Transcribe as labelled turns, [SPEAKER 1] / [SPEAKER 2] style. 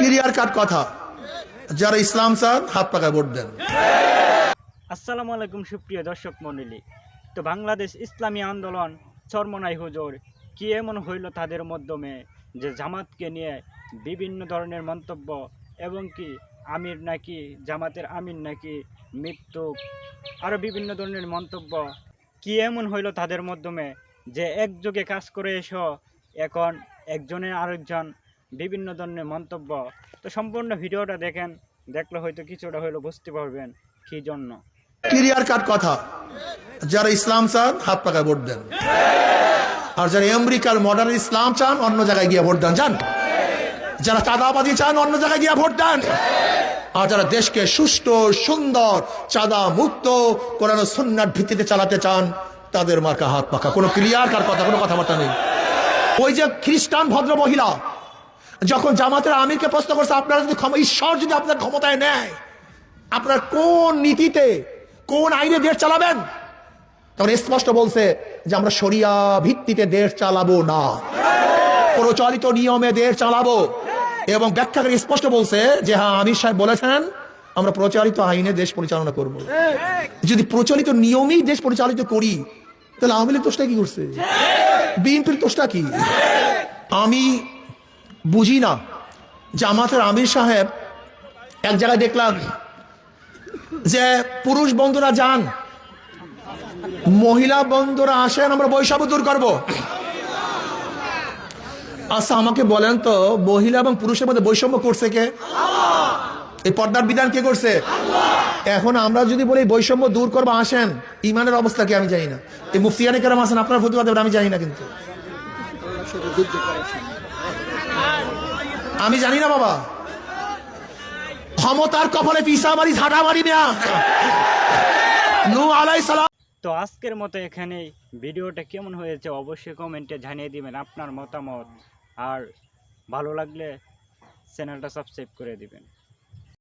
[SPEAKER 1] Clear cut কথা, যারা ইসলাম চান হাত পাকায় ভোট দেন।
[SPEAKER 2] আসসালামু আলাইকুম সুপ্রিয় দর্শক মণ্ডলী। তো বাংলাদেশ ইসলামী আন্দোলন চরমনাই হুজুর কি এমন হইল তাদের মাধ্যমে যে জামাতকে নিয়ে বিভিন্ন ধরনের মন্তব্য এবং কি আমির নাকি জামাতের আমির নাকি মৃত্যু আরও বিভিন্ন ধরনের মন্তব্য কি এমন হইল তাদের মাধ্যমে যে একযোগে কাজ করে এসো এখন একজনের আরেকজন বিভিন্ন ধরনের মন্তব্য। তো সম্পূর্ণ ভিডিওটা দেখেন, দেখলে হয়তো কিছুটা হইলো বুঝতে পারবেন কী জন্য।
[SPEAKER 1] ক্লিয়ার কাট কথা, যারা ইসলাম চান হাত পাকায় ভোট দেন, আর যারা আমেরিকার মডার্ন ইসলাম চান অন্য জায়গায় গিয়ে ভোট দেন। যান, যারা চাঁদাবাজি চান অন্য জায়গায় গিয়ে ভোট দেন, আর যারা দেশকে সুষ্ঠু সুন্দর চাঁদা মুক্ত কোরআন ও সুন্নাহর ভিত্তিতে চালাতে চান তাদের মার্কা হাত পাকা। কোনো ক্লিয়ার কাট কথা, কোনো কথাবার্তা নেই। ওই যে খ্রিস্টান ভদ্র মহিলা যখন জামাতের আমিরকে প্রশ্ন করছে, আপনারা যদি ঈশ্বর যদি আপনার ক্ষমতায় নেয় আপনার কোন নীতিতে কোন আইনে দেশ চালাবেন, তখন স্পষ্ট বলছে যে আমরা শরিয়া ভিত্তিতে দেশ চালাবো না, প্রচলিত নিয়মে দেশ চালাবো। এবং ব্যাখ্যা করে স্পষ্ট বলছে যে হ্যাঁ, আমির সাহেব বলেছেন আমরা প্রচলিত আইনে দেশ পরিচালনা করব। যদি প্রচলিত নিয়মেই দেশ পরিচালিত করি তাহলে আওয়ামী লীগ দোষটা কি করছে, বিএনপির দোষটা কি? আমি বুঝি না। জামাতের আমির সাহেব এক জায়গায় দেখলাম যে পুরুষ বন্ধুরা যান, মহিলা বন্ধুরা আসেন, আমরা বৈষম্য দূর করবো। আচ্ছা আমাকে বলেন তো, মহিলা এবং পুরুষের মধ্যে বৈষম্য করছে কে? এই পর্দার বিধান কে করছে? এখন আমরা যদি বলি বৈষম্য দূর করবো, আসেন, ইমানের অবস্থা কি আমি জানি না। এই মুফতিয়ানি কেরাম আছেন, আপনার ফতুয়া দেবেন আমি জানি না, কিন্তু আমি জানি না বাবা। ক্ষমতার কপালে পিসা মারি ঝাঁটা মারি না। নূহ আলাইহিস সালাম।
[SPEAKER 2] তো আজকের মতো এখানেই। ভিডিওটা কেমন হয়েছে অবশ্যই কমেন্টে জানিয়ে দিবেন আপনার মতামত, আর ভালো লাগলে চ্যানেলটা সাবস্ক্রাইব করে দিবেন।